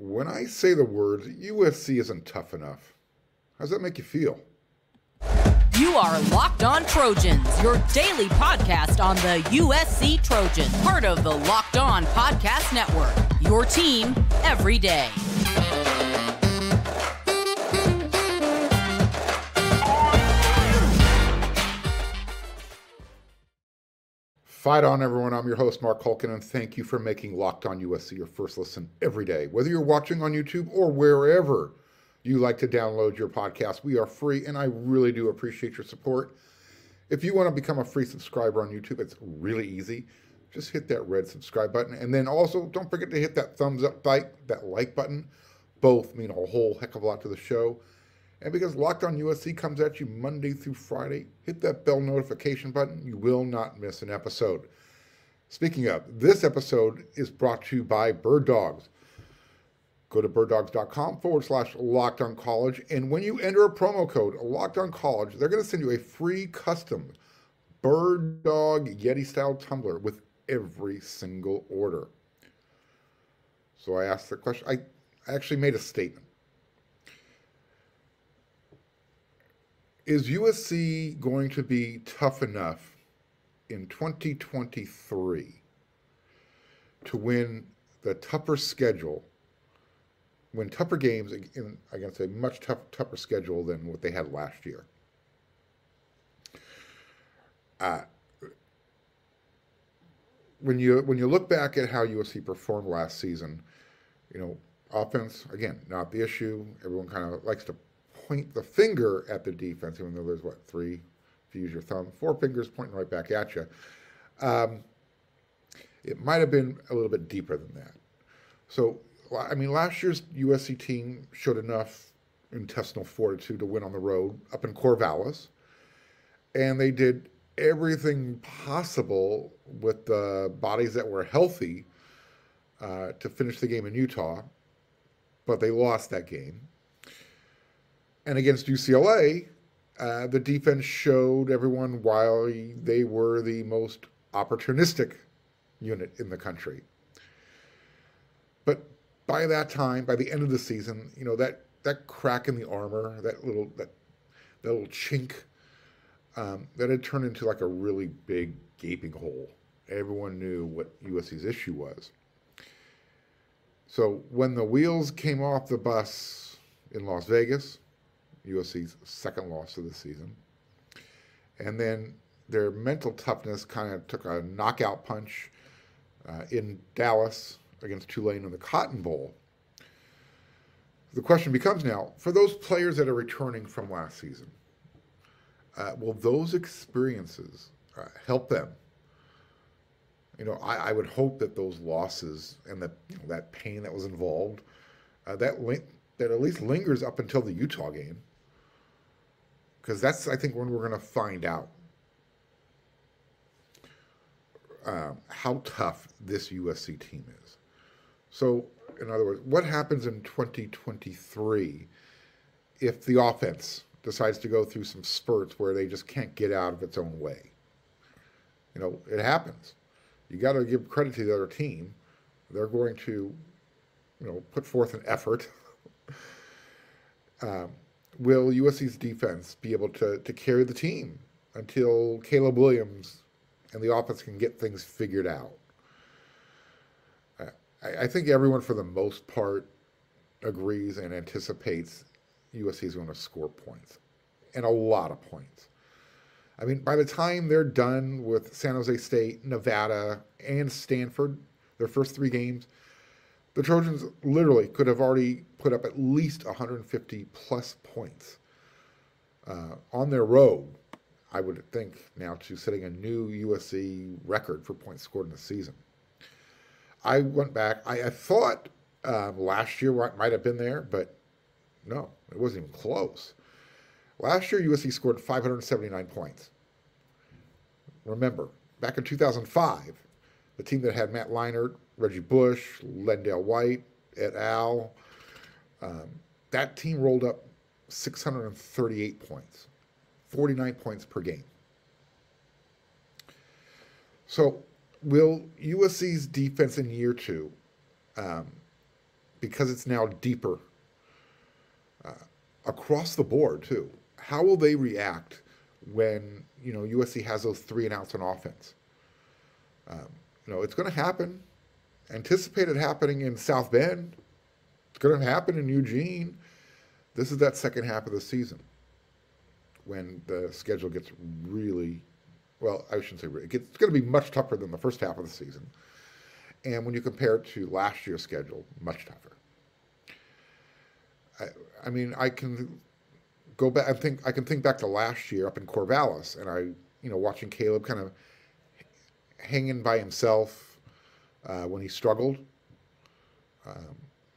When I say the words USC isn't tough enough, how does that make you feel? You are Locked On Trojans, your daily podcast on the USC Trojans, part of the Locked On Podcast Network, your team every day. Fight on, everyone. I'm your host, Mark Hulkin, and thank you for making Locked On USC your first listen every day. Whether you're watching on YouTube or wherever you like to download your podcast, we are free, and I really do appreciate your support. If you want to become a free subscriber on YouTube, it's really easy. Just hit that red subscribe button, and then also don't forget to hit that thumbs up that like button. Both mean a whole heck of a lot to the show. And because Locked On USC comes at you Monday through Friday, hit that bell notification button. You will not miss an episode. Speaking of, this episode is brought to you by Bird Dogs. Go to birddogs.com/LockedOnCollege, and when you enter a promo code LockedOnCollege, they're going to send you a free custom Bird Dog Yeti-style tumbler with every single order. So I asked the question. I actually made a statement. Is USC going to be tough enough in 2023 to win the tougher schedule, win tougher games against a much tougher schedule than what they had last year? When you look back at how USC performed last season, offense, again, not the issue. Everyone kind of likes to point the finger at the defense, even though there's, three, if you use your thumb, four fingers pointing right back at you. It might have been a little bit deeper than that. So, last year's USC team showed enough intestinal fortitude to win on the road up in Corvallis, and they did everything possible with the bodies that were healthy to finish the game in Utah, but they lost that game. And against UCLA, the defense showed everyone why they were the most opportunistic unit in the country. But by that time, by the end of the season, that crack in the armor, that little chink, that had turned into like a really big gaping hole. Everyone knew what USC's issue was. So when the wheels came off the bus in Las Vegas, USC's second loss of the season, and then their mental toughness kind of took a knockout punch in Dallas against Tulane in the Cotton Bowl. The question becomes now, for those players that are returning from last season, will those experiences help them? I would hope that those losses and that pain that was involved, that at least lingers up until the Utah game. Because that's, I think, when we're going to find out how tough this USC team is. So, in other words, what happens in 2023 if the offense decides to go through some spurts where they just can't get out of its own way? It happens. You got to give credit to the other team. They're going to, put forth an effort. Will USC's defense be able to carry the team until Caleb Williams and the offense can get things figured out? I think everyone, for the most part, agrees and anticipates USC is going to score points, and a lot of points. By the time they're done with San Jose State, Nevada, and Stanford, their first three games, the Trojans literally could have already put up at least 150 plus points on their road, I would think, now to setting a new USC record for points scored in the season. I went back. I thought last year might have been there, but no, it wasn't even close. Last year, USC scored 579 points. Remember, back in 2005, the team that had Matt Leinart, Reggie Bush, Lendale White, et al., that team rolled up 638 points, 49 points per game. So will USC's defense in year two because it's now deeper across the board too. How will they react when USC has those 3 and outs on offense? It's going to happen. Anticipate it happening in South Bend. It's going to happen in Eugene. This is that second half of the season when the schedule gets really, well, I shouldn't say really, it's going to be much tougher than the first half of the season. And when you compare it to last year's schedule, much tougher. I mean, I can go back and think back to last year up in Corvallis, and watching Caleb kind of hanging by himself when he struggled.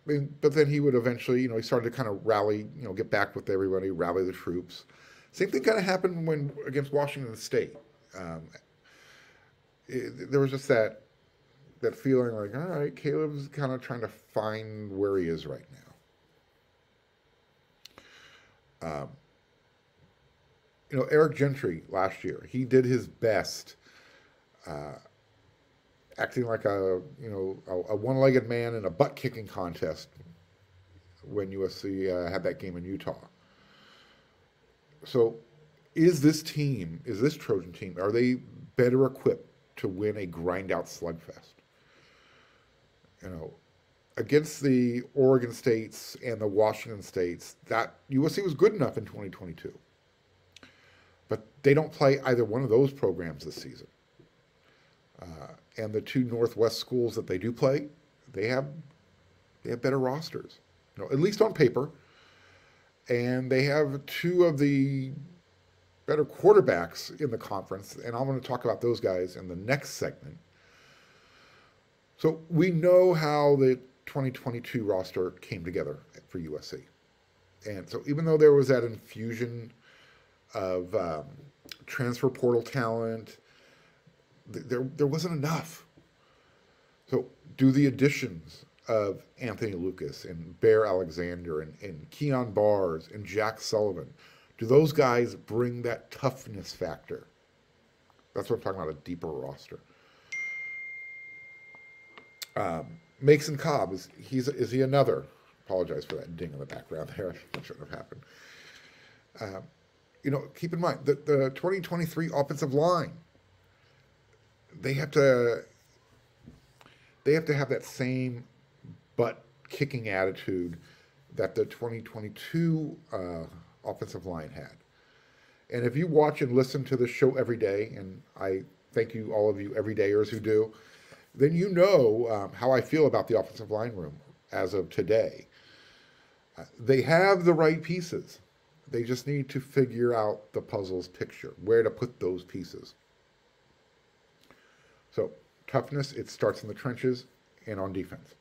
But then he would eventually, he started to kind of rally, get back with everybody, rally the troops. Same thing kind of happened when against Washington State. There was just that feeling like, all right, Caleb's kind of trying to find where he is right now. Eric Gentry last year, he did his best, acting like a one-legged man in a butt-kicking contest when USC had that game in Utah. So is this Trojan team, are they better equipped to win a grind-out slugfest? Against the Oregon States and the Washington States, that USC was good enough in 2022. But they don't play either one of those programs this season. And the 2 Northwest schools that they do play, they have better rosters, at least on paper. And they have 2 of the better quarterbacks in the conference, and I'm going to talk about those guys in the next segment. So we know how the 2022 roster came together for USC. And so even though there was that infusion of transfer portal talent, there wasn't enough. So do the additions of Anthony Lucas and Bear Alexander and Keon Bars and Jack Sullivan, do those guys bring that toughness factor? That's what I'm talking about, a deeper roster. Mason Cobb, is he another? Apologize for that ding in the background there. That shouldn't have happened. Keep in mind that the 2023 offensive line, they have to have that same butt-kicking attitude that the 2022 offensive line had. And if you watch and listen to the show every day, and I thank you, all of you everydayers who do, then you know how I feel about the offensive line room as of today. They have the right pieces. They just need to figure out the puzzle's picture, where to put those pieces. So toughness, it starts in the trenches and on defense.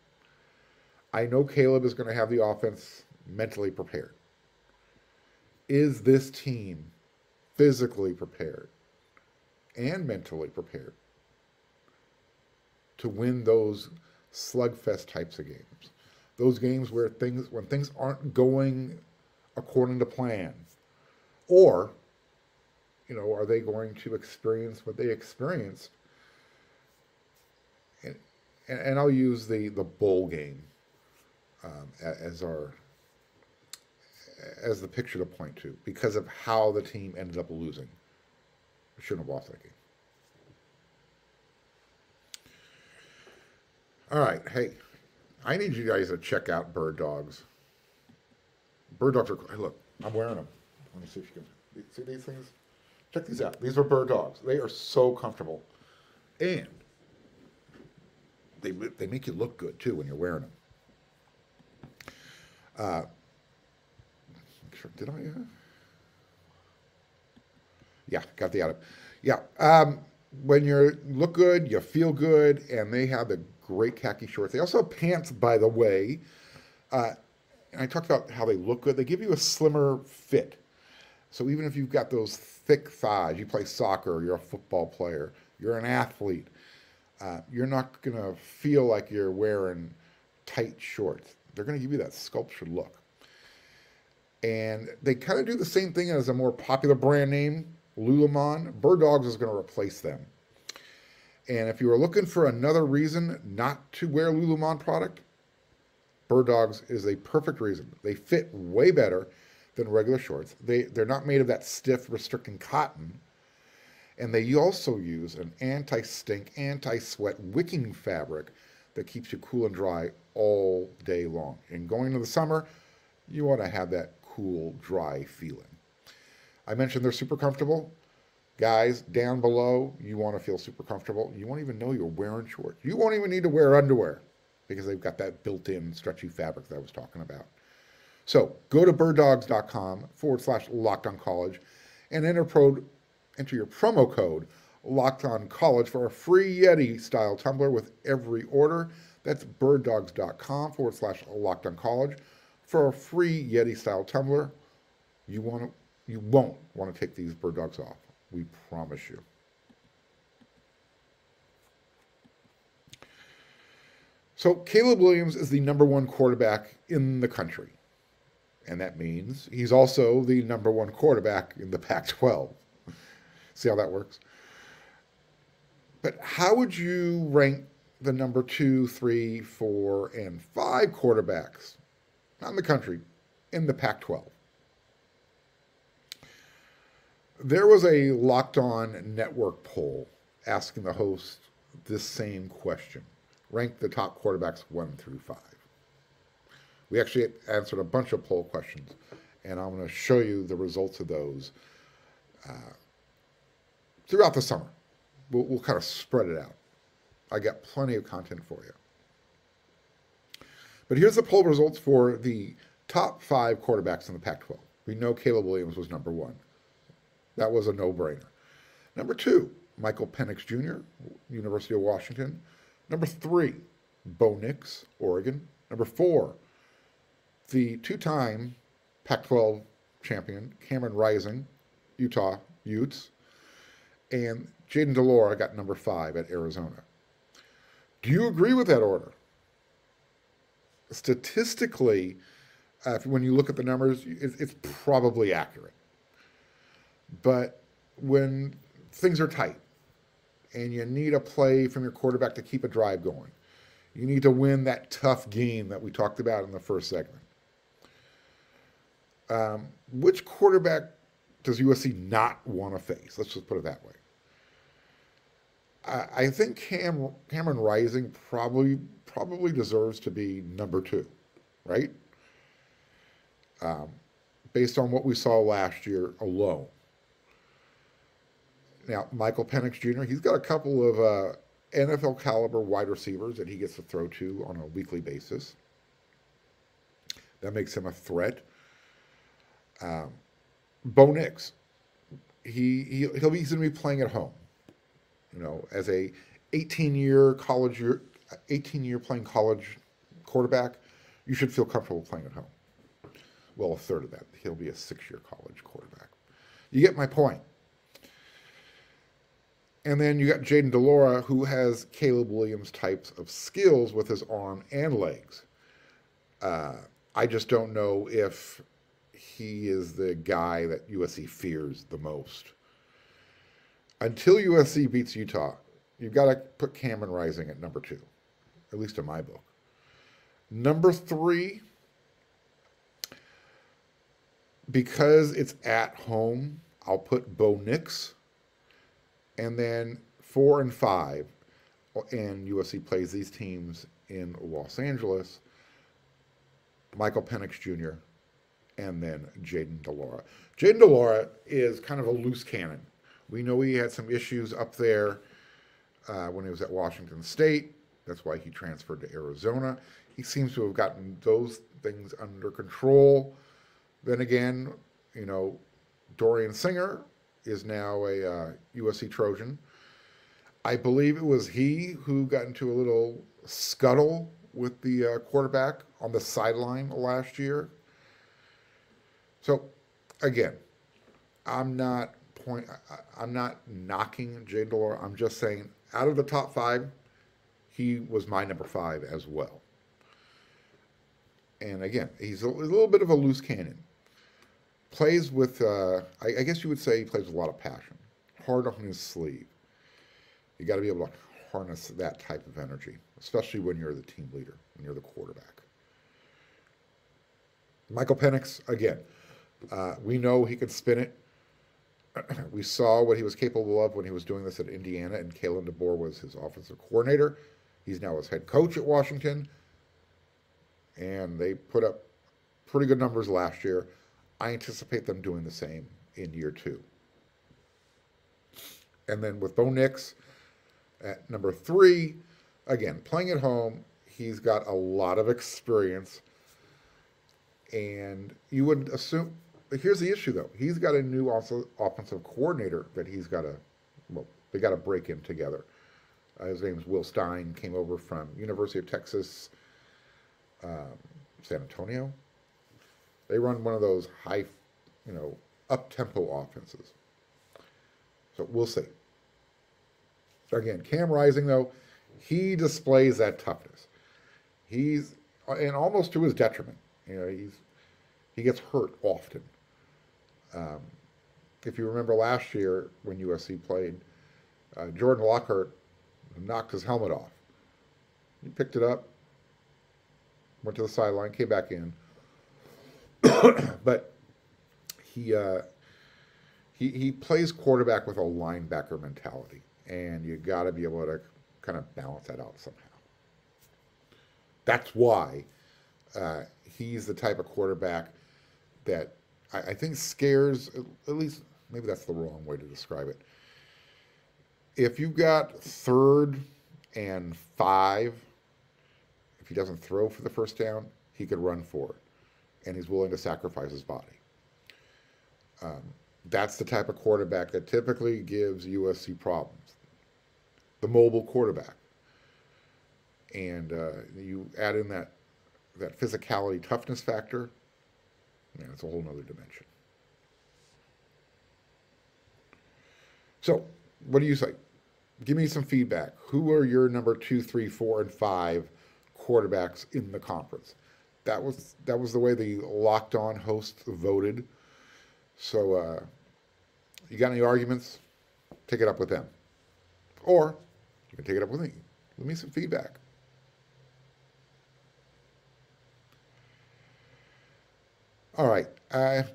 I know Caleb is going to have the offense mentally prepared. Is this team physically prepared and mentally prepared to win those slugfest types of games? Those games when things aren't going according to plan, or are they going to experience what they experienced? And I'll use the bowl game as the picture to point to, because of how the team ended up losing. Shouldn't have lost that game. All right, hey, I need you guys to check out Bird Dogs. Bird Dogs are, hey, look, I'm wearing them. Let me see if you can see these things. Check these out. These are Bird Dogs. They are so comfortable, and they make you look good too when you're wearing them. Did I? Yeah, got the item. Yeah. When you look good, you feel good, and they have the great khaki shorts. They also have pants, by the way. And I talked about how they look good. They give you a slimmer fit. So even if you've got those thick thighs, you play soccer, you're a football player, you're an athlete, you're not going to feel like you're wearing tight shorts. They're going to give you that sculptured look. And they kind of do the same thing as a more popular brand name, Lululemon. Bird Dogs is going to replace them. And if you were looking for another reason not to wear Lululemon product, Bird Dogs is a perfect reason. They fit way better than regular shorts. They're not made of that stiff, restricting cotton. And they also use an anti-stink, anti-sweat wicking fabric that keeps you cool and dry all day long. And going into the summer, you want to have that cool, dry feeling. I mentioned they're super comfortable. Guys, down below, you want to feel super comfortable. You won't even know you're wearing shorts. You won't even need to wear underwear because they've got that built-in stretchy fabric that I was talking about. So go to birddogs.com/LockedOnCollege and enter your promo code LockedOnCollege for a free Yeti-style tumbler with every order. That's birddogs.com/LockedOnCollege for a free Yeti-style tumbler. You won't want to take these Bird Dogs off. We promise you. So Caleb Williams is the #1 quarterback in the country. And that means he's also the #1 quarterback in the Pac-12. See how that works? But how would you rank the #2, 3, 4, and 5 quarterbacks, not in the country, in the Pac-12? There was a Locked On Network poll asking the host this same question. Rank the top quarterbacks 1 through 5. We actually answered a bunch of poll questions, and I'm going to show you the results of those throughout the summer. We'll kind of spread it out. I got plenty of content for you. But here's the poll results for the top 5 quarterbacks in the Pac-12. We know Caleb Williams was #1. That was a no-brainer. #2, Michael Penix Jr., University of Washington. #3, Bo Nix, Oregon. #4, the 2-time Pac-12 champion, Cameron Rising, Utah Utes. And Jayden de Laura got #5 at Arizona. Do you agree with that order? Statistically, when you look at the numbers, it's probably accurate. But when things are tight and you need a play from your quarterback to keep a drive going, you need to win that tough game that we talked about in the first segment. Which quarterback does USC not want to face? Let's just put it that way. I think Cameron Rising probably deserves to be #2, right? Based on what we saw last year alone. Now, Michael Penix Jr., he's got a couple of NFL caliber wide receivers that he gets to throw to on a weekly basis. That makes him a threat. Bo Nix, he's going to be playing at home. You know, as a 18-year playing college quarterback, you should feel comfortable playing at home. Well, a third of that. He'll be a 6-year college quarterback. You get my point. And then you got Jayden de Laura, who has Caleb Williams types of skills with his arm and legs. I just don't know if he is the guy that USC fears the most. Until USC beats Utah, you've got to put Cameron Rising at #2, at least in my book. #3, because it's at home, I'll put Bo Nix. And then 4 and 5, and USC plays these teams in Los Angeles, Michael Penix Jr., and then Jayden de Laura. Jayden de Laura is kind of a loose cannon. We know he had some issues up there when he was at Washington State. That's why he transferred to Arizona. He seems to have gotten those things under control. Then again, you know, Dorian Singer is now a USC Trojan. I believe it was he who got into a little scuttle with the quarterback on the sideline last year. So, again, I'm not knocking Jayden de Laura. I'm just saying, out of the top 5, he was my #5 as well. And again, he's a little bit of a loose cannon. Plays with, I guess you would say he plays with a lot of passion. Hard on his sleeve. You got to be able to harness that type of energy, especially when you're the team leader, when you're the quarterback. Michael Penix, again, we know he can spin it. We saw what he was capable of when he was doing this at Indiana, and Kalen DeBoer was his offensive coordinator. He's now his head coach at Washington, and they put up pretty good numbers last year. I anticipate them doing the same in year 2. And then with Bo Nix at number 3, again, playing at home, he's got a lot of experience. And you would assume, but here's the issue though. He's got a new offensive coordinator that they got to break in together. His name is Will Stein, came over from University of Texas, San Antonio. They run one of those high, up-tempo offenses. So we'll see. Again, Cam Rising, though, he displays that toughness. He's, and almost to his detriment, he gets hurt often. If you remember last year when USC played, Jordan Lockhart knocked his helmet off. He picked it up, went to the sideline, came back in. But he plays quarterback with a linebacker mentality, and you got to be able to kind of balance that out somehow. That's why he's the type of quarterback that I think scares, at least maybe that's the wrong way to describe it. If you've got 3rd and 5, if he doesn't throw for the first down, he could run for it, and he's willing to sacrifice his body. That's the type of quarterback that typically gives USC problems. The mobile quarterback. And you add in that physicality, toughness factor, man, it's a whole nother dimension. So, what do you say? Give me some feedback. Who are your number 2, 3, 4, and 5 quarterbacks in the conference? That was the way the Locked On hosts voted. So, you got any arguments? Take it up with them. Or, you can take it up with me. Give me some feedback. All right,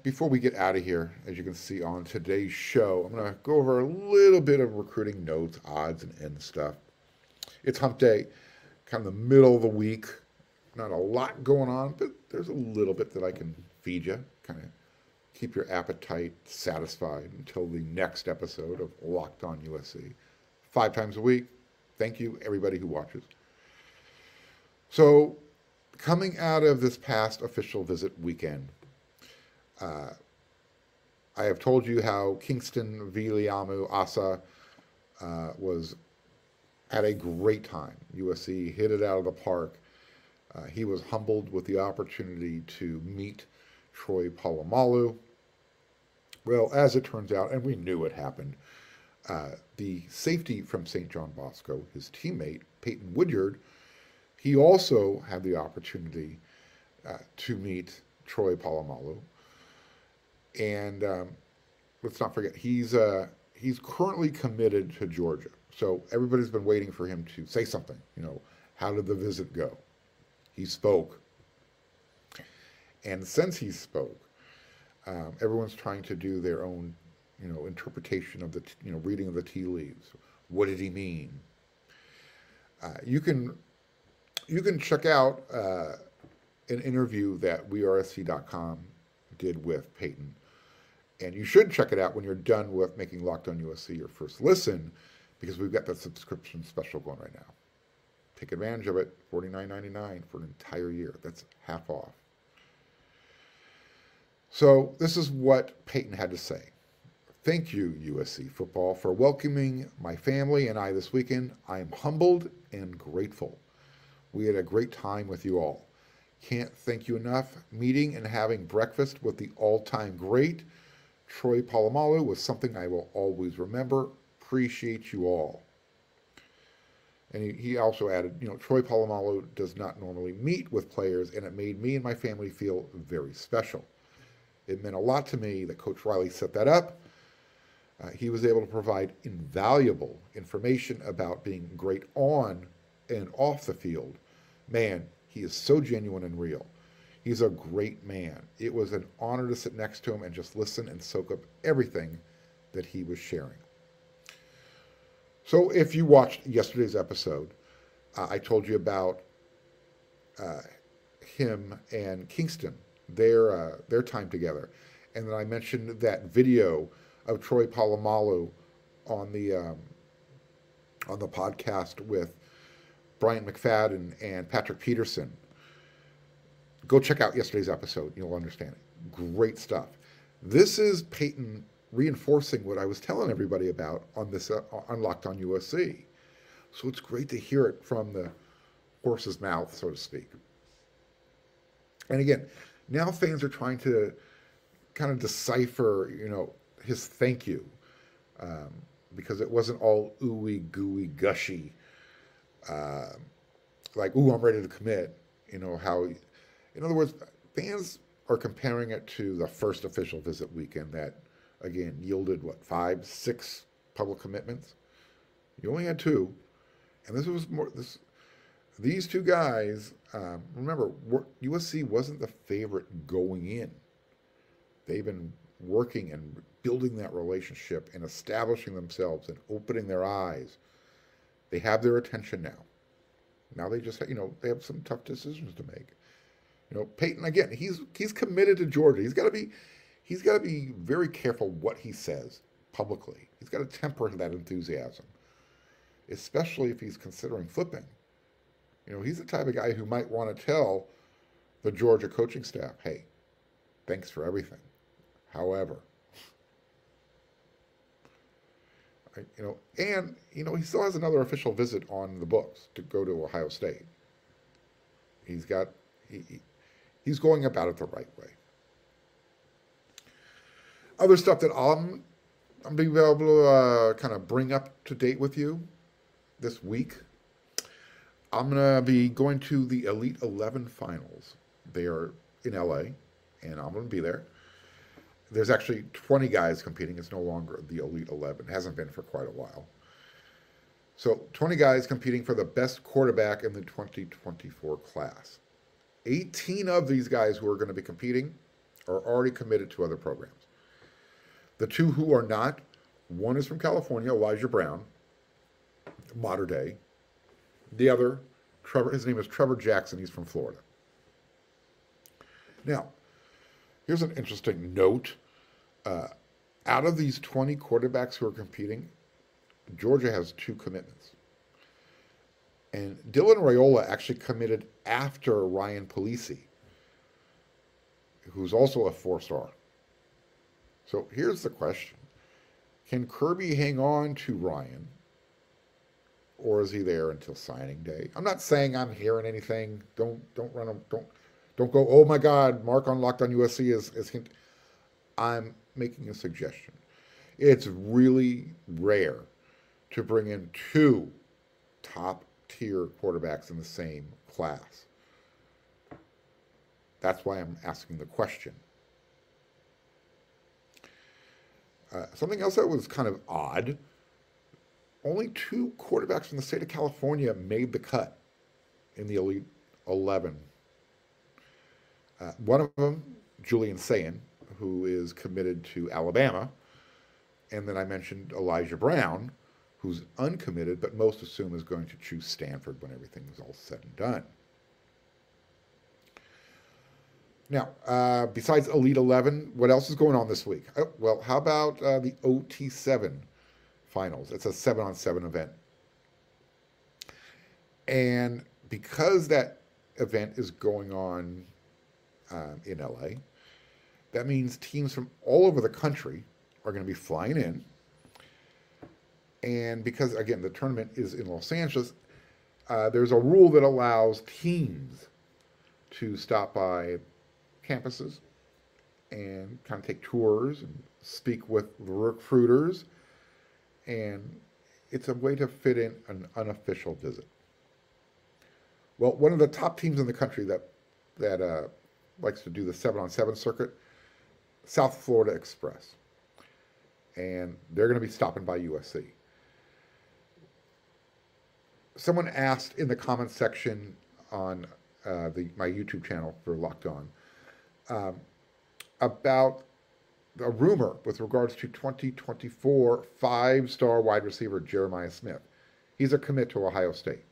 before we get out of here, as you can see on today's show, I'm going to go over a little bit of recruiting notes, odds, and end stuff. It's hump day, kind of the middle of the week. Not a lot going on, but there's a little bit that I can feed you, kind of keep your appetite satisfied until the next episode of Locked On USC. 5 times a week. Thank you, everybody who watches. So, coming out of this past official visit weekend, I have told you how Kingston Viliamu Asa had a great time. USC hit it out of the park. He was humbled with the opportunity to meet Troy Polamalu. Well, as it turns out, and we knew it happened, the safety from St. John Bosco, his teammate, Peyton Woodyard, he also had the opportunity to meet Troy Polamalu. And let's not forget, he's currently committed to Georgia. So everybody's been waiting for him to say something. How did the visit go? He spoke. And since he spoke, everyone's trying to do their own, interpretation of the, reading of the tea leaves. What did he mean? You can check out an interview that WeAreSC.com did with Peyton. And you should check it out when you're done with making Locked On USC your first listen, because we've got that subscription special going right now. Take advantage of it, $49.99 for an entire year. That's half off. So this is what Peyton had to say. Thank you, USC football, for welcoming my family and I this weekend. I am humbled and grateful. We had a great time with you all. Can't thank you enough. Meeting and having breakfast with the all-time great Troy Polamalu was something I will always remember. Appreciate you all. And he also added, Troy Polamalu does not normally meet with players, and it made me and my family feel very special. It meant a lot to me that Coach Riley set that up. He was able to provide invaluable information about being great on and off the field. Man, he is so genuine and real. He's a great man. It was an honor to sit next to him and just listen and soak up everything that he was sharing. So if you watched yesterday's episode, I told you about him and Kingston, their time together. And then I mentioned that video of Troy Polamalu on the podcast with Bryant McFadden and Patrick Peterson. Go check out yesterday's episode. You'll understand it. Great stuff. This is Peyton reinforcing what I was telling everybody about on this on Locked On USC. So it's great to hear it from the horse's mouth, so to speak. And again, now fans are trying to kind of decipher, his thank you, because it wasn't all ooey gooey gushy, like, ooh, I'm ready to commit. How, in other words, fans are comparing it to the first official visit weekend that, again, yielded, 5, 6 public commitments? You only had 2. And this was more, these 2 guys, remember, USC wasn't the favorite going in. They've been working and building that relationship and establishing themselves and opening their eyes. They have their attention now. Now they just, they have some tough decisions to make. Peyton, again, he's committed to Georgia. He's got to be very careful what he says publicly. He's got to temper that enthusiasm, especially if he's considering flipping. He's the type of guy who might want to tell the Georgia coaching staff, hey, thanks for everything. However, and he still has another official visit on the books to go to Ohio State. He's going about it the right way. Other stuff that I'm being able to kind of bring up to date with you this week. I'm going to be going to the Elite 11 finals. They are in LA, and I'm going to be there. There's actually 20 guys competing. It's no longer the Elite 11. It hasn't been for quite a while. So 20 guys competing for the best quarterback in the 2024 class. 18 of these guys who are going to be competing are already committed to other programs. The 2 who are not, one is from California, Elijah Brown, modern day. The other, his name is Trevor Jackson. He's from Florida. Now, here's an interesting note. Out of these 20 quarterbacks who are competing, Georgia has 2 commitments. And Dylan Raiola actually committed after Ryan Polisi, who's also a 4-star. So here's the question. Can Kirby hang on to Ryan, or is he there until signing day? I'm not saying I'm hearing anything. Don't go, oh my God, Mark on Locked On USC is hint. I'm making a suggestion. It's really rare to bring in 2 top-tier quarterbacks in the same class. That's why I'm asking the question. Something else that was kind of odd, only 2 quarterbacks from the state of California made the cut in the Elite 11. One of them, Julian Sayin, who is committed to Alabama. And then I mentioned Elijah Brown, who's uncommitted, but most assume is going to choose Stanford when everything is all said and done. Now, besides Elite 11, what else is going on this week? Oh, well, how about the OT7 finals? It's a 7-on-7 event. And because that event is going on in LA, that means teams from all over the country are going to be flying in. And because, again, the tournament is in Los Angeles, there's a rule that allows teams to stop by campuses and kind of take tours and speak with the recruiters. And it's a way to fit in an unofficial visit. Well, one of the top teams in the country that likes to do the 7-on-7 circuit, South Florida Express. And they're going to be stopping by USC. Someone asked in the comments section on my YouTube channel for Locked On, about a rumor with regards to 2024 five-star wide receiver Jeremiah Smith. He's a commit to Ohio State.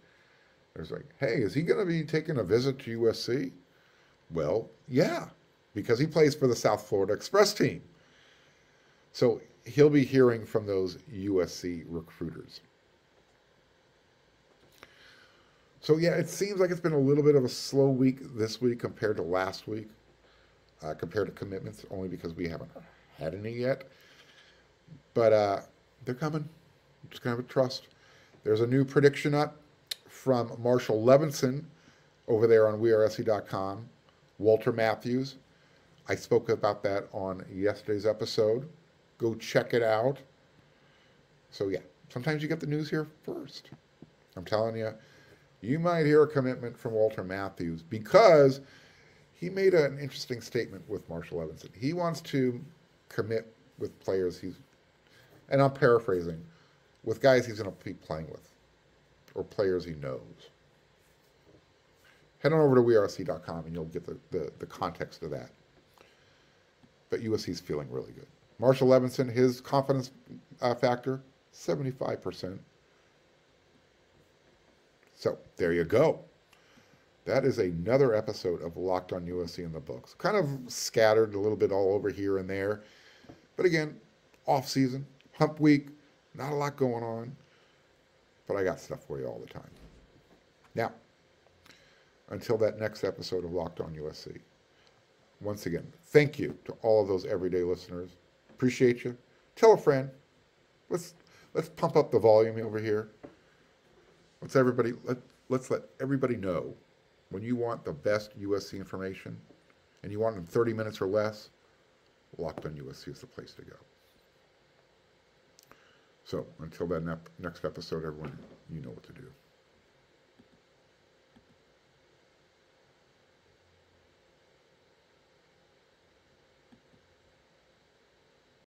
There's like, hey, is he going to be taking a visit to USC? Well, yeah, because he plays for the South Florida Express team. So he'll be hearing from those USC recruiters. So yeah, it seems like it's been a little bit of a slow week this week compared to last week, compared to commitments, only because we haven't had any yet. But they're coming. I'm just going to have a trust. There's a new prediction up from Marshall Levinson over there on wearesc.com. Walter Matthews. I spoke about that on yesterday's episode. Go check it out. So yeah, sometimes you get the news here first. I'm telling you, you might hear a commitment from Walter Matthews because he made an interesting statement with Marshall Levinson. He wants to commit with players and I'm paraphrasing, with guys he's going to be playing with or players he knows. Head on over to wearesc.com and you'll get the context of that. But USC's feeling really good. Marshall Levinson, his confidence factor, 75%. So there you go. That is another episode of Locked on USC in the books. Kind of scattered a little bit all over here and there. But again, off season, hump week, not a lot going on. But I got stuff for you all the time. Now, until that next episode of Locked on USC, once again, thank you to all of those everyday listeners. Appreciate you. Tell a friend. Let's pump up the volume over here. Let's let everybody know when you want the best USC information and you want it in 30 minutes or less, Locked on USC is the place to go. So until that next episode, everyone, you know what to do.